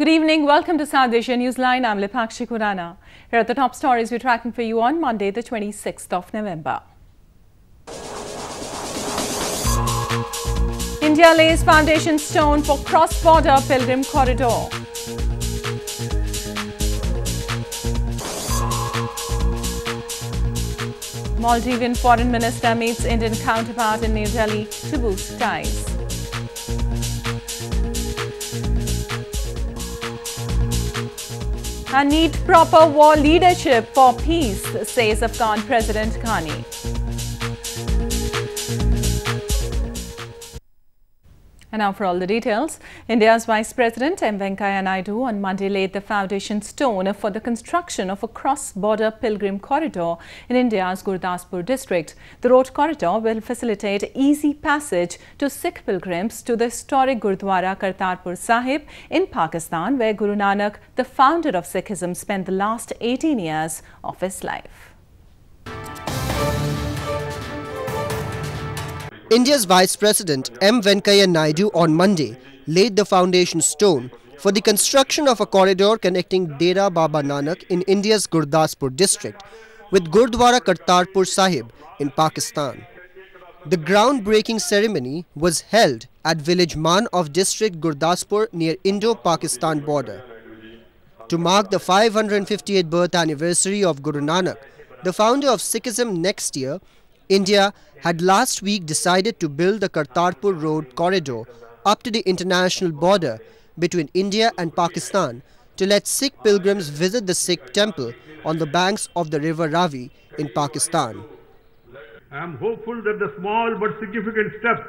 Good evening. Welcome to South Asia Newsline. I'm Lipakshi Khurana. Here are the top stories we're tracking for you on Monday, the 26th of November. India lays foundation stone for cross-border pilgrim corridor. Maldivian foreign minister meets Indian counterpart in New Delhi to boost ties. And need proper war leadership for peace, says Afghan President Ghani. And now for all the details. India's Vice President M. Venkaiah Naidu on Monday laid the foundation stone for the construction of a cross-border pilgrim corridor in India's Gurdaspur district. The road corridor will facilitate easy passage to Sikh pilgrims to the historic Gurdwara Kartarpur Sahib in Pakistan, where Guru Nanak, the founder of Sikhism, spent the last 18 years of his life. India's Vice President M. Venkaiah Naidu on Monday laid the foundation stone for the construction of a corridor connecting Dera Baba Nanak in India's Gurdaspur district with Gurdwara Kartarpur Sahib in Pakistan. The groundbreaking ceremony was held at village Man of district Gurdaspur near Indo-Pakistan border. To mark the 558th birth anniversary of Guru Nanak, the founder of Sikhism, next year, India had last week decided to build the Kartarpur Road corridor up to the international border between India and Pakistan to let Sikh pilgrims visit the Sikh temple on the banks of the river Ravi in Pakistan. I am hopeful that the small but significant steps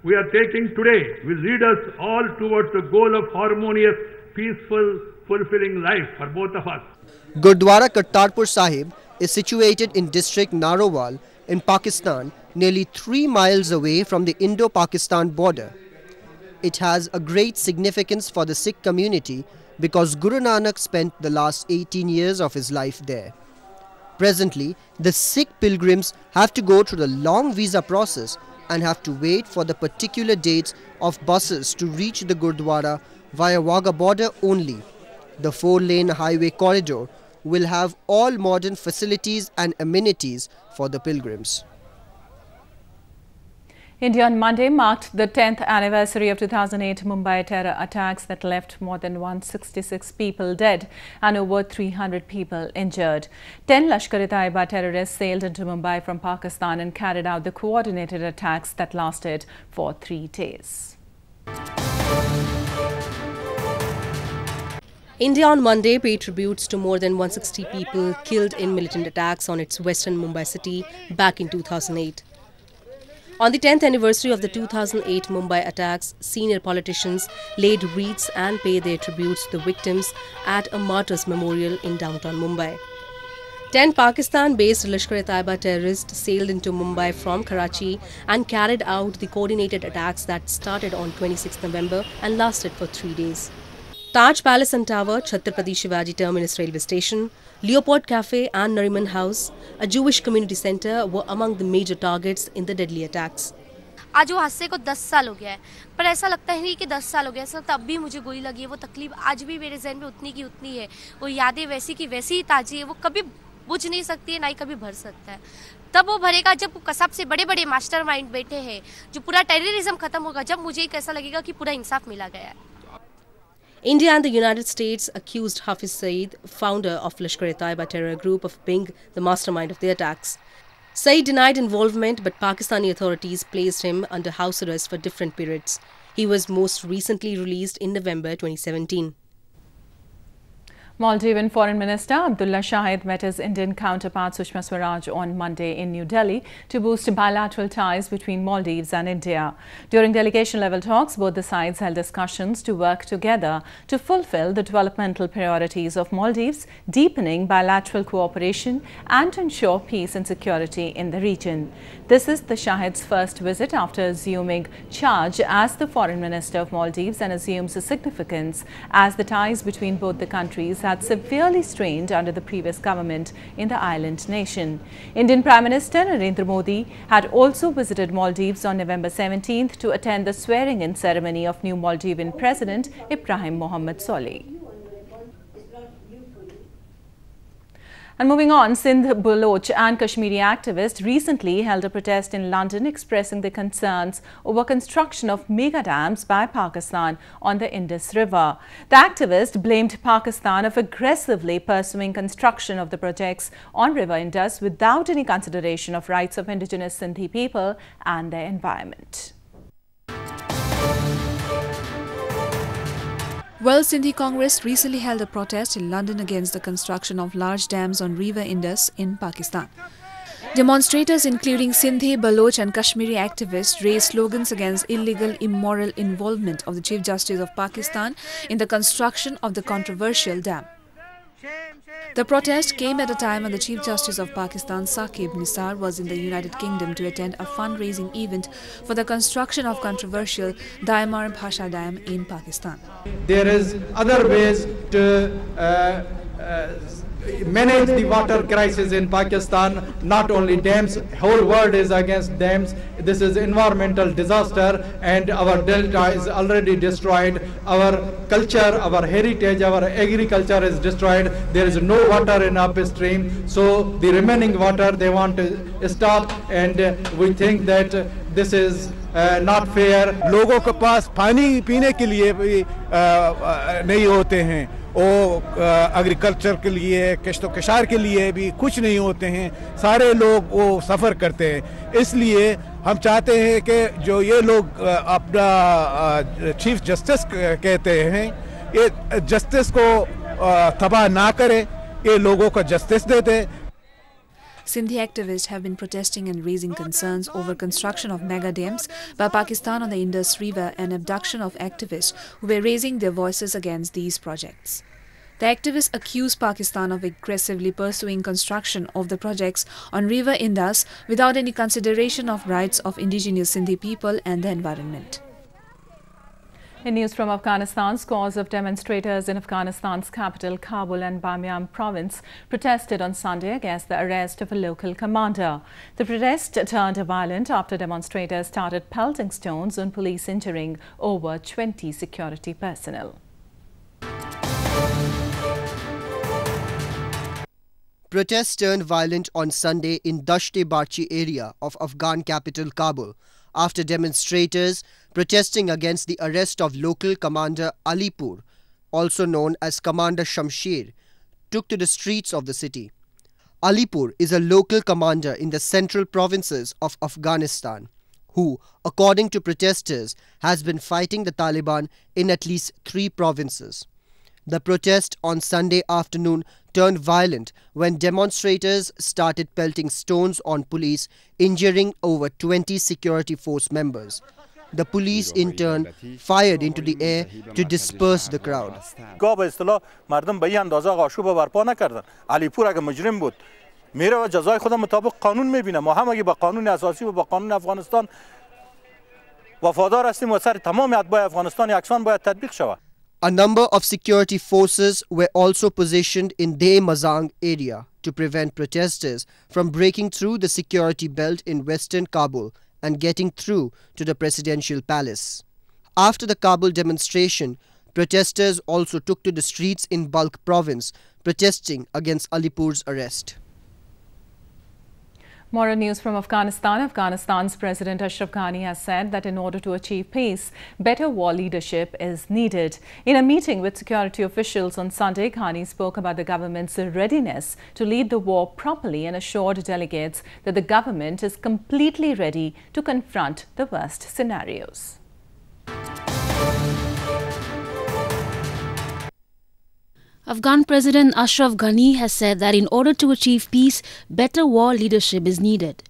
we are taking today will lead us all towards the goal of harmonious, peaceful, fulfilling life for both of us. Gurdwara Kartarpur Sahib is situated in district Narowal in Pakistan, nearly 3 miles away from the Indo-Pakistan border. It has a great significance for the Sikh community because Guru Nanak spent the last 18 years of his life there. Presently, the Sikh pilgrims have to go through the long visa process and have to wait for the particular dates of buses to reach the Gurdwara via Wagah border only. The 4-lane highway corridor will have all modern facilities and amenities for the pilgrims. India on Monday marked the 10th anniversary of 2008 Mumbai terror attacks that left more than 166 people dead and over 300 people injured. 10 Lashkar-e-Taiba terrorists sailed into Mumbai from Pakistan and carried out the coordinated attacks that lasted for 3 days. India on Monday paid tributes to more than 160 people killed in militant attacks on its western Mumbai city back in 2008. On the 10th anniversary of the 2008 Mumbai attacks, senior politicians laid wreaths and paid their tributes to the victims at a martyrs memorial in downtown Mumbai. 10 Pakistan-based Lashkar-e-Taiba terrorists sailed into Mumbai from Karachi and carried out the coordinated attacks that started on 26 November and lasted for 3 days. Taj Palace and Tower, Chhatrapati Shivaji Terminus Railway Station, Leopold Cafe and Nariman House, a Jewish community centre, were among the major targets in the deadly attacks. आज वो हादसे को 10 साल हो गया है, पर ऐसा लगता है कि 10 साल हो गया, ऐसा लगता अब भी मुझे गोली लगी है, वो तकलीफ आज भी मेरे ज़हन में उतनी की उतनी है, वो यादें वैसी की वैसी ही ताज़ी है, वो कभी बुझ नहीं सकती है, ना ही कभी भर सकता है। तब वो भरेगा जब कसब से बड़े-बड़े मास्टरमाइंड बैठे हैं, जो पूरा टेररिज्म खत्म होगा, जब मुझे एक ऐसा लगेगा कि पूरा इंसाफ मिला गया है। India and the United States accused Hafiz Saeed, founder of Lashkar-e-Taiba terror group, of being the mastermind of the attacks. Saeed denied involvement, but Pakistani authorities placed him under house arrest for different periods. He was most recently released in November 2017. Maldivian Foreign Minister Abdullah Shahid met his Indian counterpart Sushma Swaraj on Monday in New Delhi to boost bilateral ties between Maldives and India. During delegation-level talks, both the sides held discussions to work together to fulfill the developmental priorities of Maldives, deepening bilateral cooperation and to ensure peace and security in the region. This is the Shahid's first visit after assuming charge as the Foreign Minister of Maldives and assumes a significance as the ties between both the countries had severely strained under the previous government in the island nation. Indian Prime Minister Narendra Modi had also visited Maldives on November 17th to attend the swearing-in ceremony of new Maldivian President Ibrahim Mohammed Solih. And moving on, Sindh Baloch and Kashmiri activists recently held a protest in London expressing their concerns over construction of mega dams by Pakistan on the Indus River. The activists blamed Pakistan for aggressively pursuing construction of the projects on River Indus without any consideration of rights of indigenous Sindhi people and their environment. Well, Sindhi Congress recently held a protest in London against the construction of large dams on River Indus in Pakistan. Demonstrators, including Sindhi, Baloch and Kashmiri activists, raised slogans against illegal, immoral involvement of the Chief Justice of Pakistan in the construction of the controversial dam. The protest came at a time when the Chief Justice of Pakistan, Saqib Nisar, was in the United Kingdom to attend a fundraising event for the construction of controversial Daimar Bhasha Dam in Pakistan. There is other ways to manage the water crisis in Pakistan, not only dams. Whole world is against dams. This is environmental disaster and our delta is already destroyed. Our culture, our heritage, our agriculture is destroyed. There is no water in upstream. So the remaining water they want to stop, and we think that this is not fair. लोगों के पास पानी पीने के लिए भी नहीं होते हैं, वो एग्रीकल्चर के लिए, कश्तो कशार के लिए भी कुछ नहीं होते हैं, सारे लोग वो सफ़र करते हैं। इसलिए हम चाहते हैं कि जो ये लोग अपना चीफ जस्टिस कहते हैं, ये जस्टिस को तबाह ना करें, ये लोगों को जस्टिस दे दें। Sindhi activists have been protesting and raising concerns over construction of mega dams by Pakistan on the Indus River and abduction of activists who were raising their voices against these projects. The activists accuse Pakistan of aggressively pursuing construction of the projects on River Indus without any consideration of rights of indigenous Sindhi people and the environment. In news from Afghanistan, scores of demonstrators in Afghanistan's capital Kabul and Bamiyan province protested on Sunday against the arrest of a local commander. The protest turned violent after demonstrators started pelting stones on police, injuring over 20 security personnel. Protests turned violent on Sunday in Dasht-e-Barchi area of Afghan capital Kabul after demonstrators protesting against the arrest of local commander Alipur, also known as Commander Shamsher, took to the streets of the city. Alipur is a local commander in the central provinces of Afghanistan, who, according to protesters, has been fighting the Taliban in at least 3 provinces. The protest on Sunday afternoon turned violent when demonstrators started pelting stones on police, injuring over 20 security force members. The police in turn fired into the air to disperse the crowd. مردم به این اندازه آشوب برپا نکردن. علیپور اگه مجرم بود میره و جزای خود مطابق قانون میبینه. ما هم اگه با قانون اساسی و با قانون افغانستان وفادار هستیم و سر تمام اتباع افغانستان یکسان باید تطبیق شود. A number of security forces were also positioned in De Mazang area to prevent protesters from breaking through the security belt in western Kabul and getting through to the presidential palace. After the Kabul demonstration, protesters also took to the streets in Balkh province, protesting against Alipur's arrest. More news from Afghanistan. Afghanistan's President Ashraf Ghani has said that in order to achieve peace, better war leadership is needed. In a meeting with security officials on Sunday, Ghani spoke about the government's readiness to lead the war properly and assured delegates that the government is completely ready to confront the worst scenarios. Afghan President Ashraf Ghani has said that in order to achieve peace, better war leadership is needed.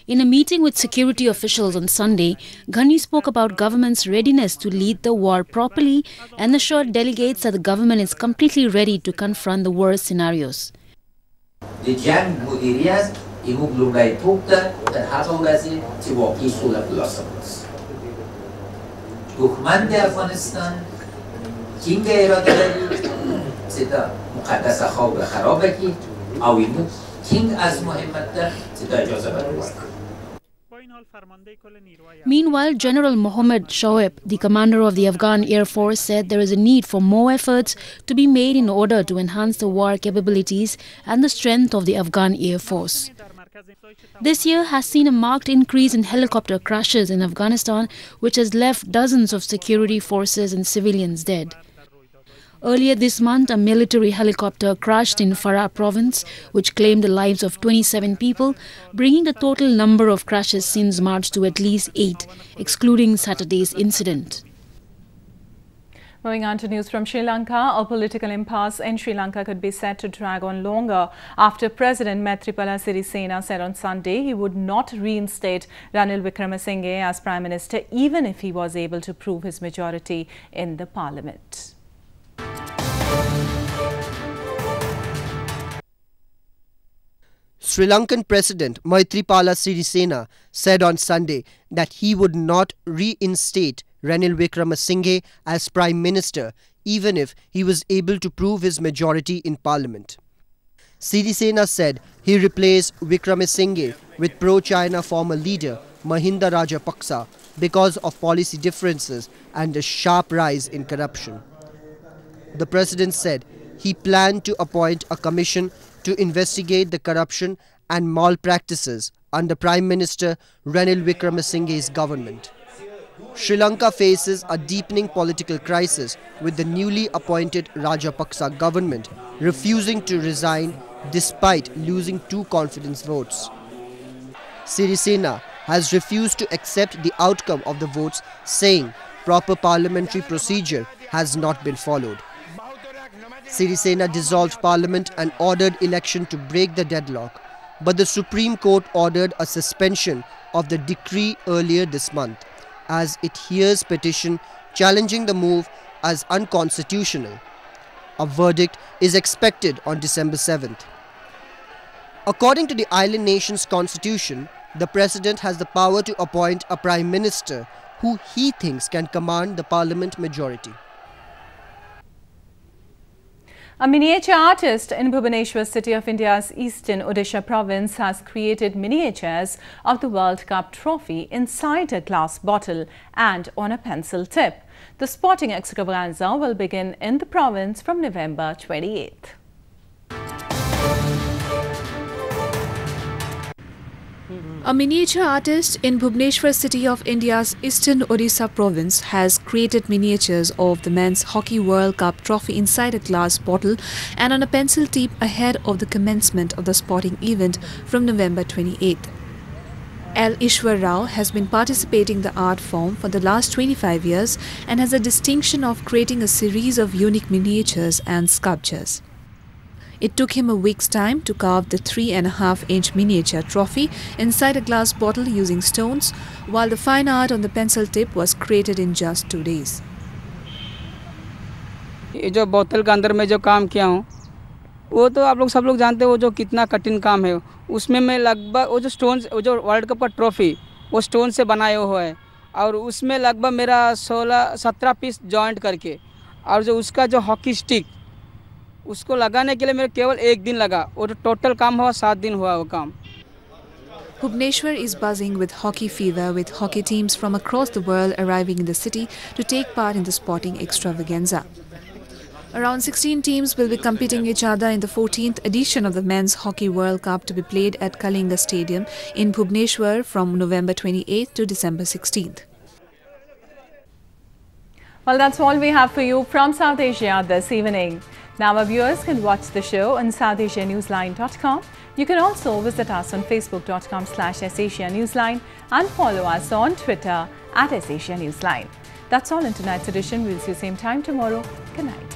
In a meeting with security officials on Sunday, Ghani spoke about government's readiness to lead the war properly and assured delegates that the government is completely ready to confront the worst scenarios. Meanwhile, General Mohammad Shoaib, the commander of the Afghan Air Force, said there is a need for more efforts to be made in order to enhance the war capabilities and the strength of the Afghan Air Force. This year has seen a marked increase in helicopter crashes in Afghanistan, which has left dozens of security forces and civilians dead. Earlier this month, a military helicopter crashed in Farah province, which claimed the lives of 27 people, bringing the total number of crashes since March to at least 8, excluding Saturday's incident. Moving on to news from Sri Lanka, a political impasse in Sri Lanka could be set to drag on longer after President Maithripala Sirisena said on Sunday he would not reinstate Ranil Wickremesinghe as Prime Minister even if he was able to prove his majority in the Parliament. Sri Lankan President Maithripala Sirisena said on Sunday that he would not reinstate Ranil Wickremesinghe as Prime Minister even if he was able to prove his majority in Parliament. Sirisena said he replaced Wickremesinghe with pro-China former leader Mahinda Rajapaksa because of policy differences and a sharp rise in corruption. The president said he planned to appoint a commission to investigate the corruption and malpractices under Prime Minister Ranil Wickremesinghe's government. Sri Lanka faces a deepening political crisis with the newly appointed Rajapaksa government refusing to resign despite losing 2 confidence votes. Sirisena has refused to accept the outcome of the votes, saying proper parliamentary procedure has not been followed. Sirisena dissolved parliament and ordered election to break the deadlock, but the Supreme Court ordered a suspension of the decree earlier this month, as it hears petition challenging the move as unconstitutional. A verdict is expected on December 7th. According to the island nation's constitution, the president has the power to appoint a prime minister who he thinks can command the parliament majority. A miniature artist in Bhubaneswar city of India's eastern Odisha province has created miniatures of the World Cup trophy inside a glass bottle and on a pencil tip. The sporting extravaganza will begin in the province from November 28th. A miniature artist in Bhubaneswar city of India's eastern Odisha province has created miniatures of the Men's Hockey World Cup trophy inside a glass bottle and on a pencil tip ahead of the commencement of the sporting event from November 28th. L. Ishwar Rao has been participating in the art form for the last 25 years and has a distinction of creating a series of unique miniatures and sculptures. It took him a week's time to carve the 3.5-inch miniature trophy inside a glass bottle using stones, while the fine art on the pencil tip was created in just 2 days. ये जो बोतल के अंदर में जो काम किया हूँ, वो तो आप लोग सब लोग जानते हो वो जो कितना कठिन काम है। उसमें मैं लगभग वो जो स्टोन्स, वो जो वर्ल्ड कप का ट्रॉफी वो स्टोन से बनाया हुआ है और उसमें लगभग मेरा 16-17 पीस जॉइंट करके और जो उसका जो हॉकी स्टिक उसको लगाने के लिए मेरे केवल 1 दिन लगा और टोटल काम हुआ 7 दिन हुआ वो काम. Bhubaneswar is buzzing with hockey fever, with hockey teams from across the world arriving in the city to take part in the sporting extravaganza. Around 16 teams will be competing each other in the 14th edition of the Men's Hockey World Cup to be played at Kalinga Stadium in Bhubaneswar from November 28th to December 16th. Well, that's all we have for you from South Asia this evening. Now our viewers can watch the show on SouthAsiaNewsline.com. You can also visit us on Facebook.com/SAsiaNewsline and follow us on Twitter @SAsiaNewsline. That's all in tonight's edition. We'll see you same time tomorrow. Good night.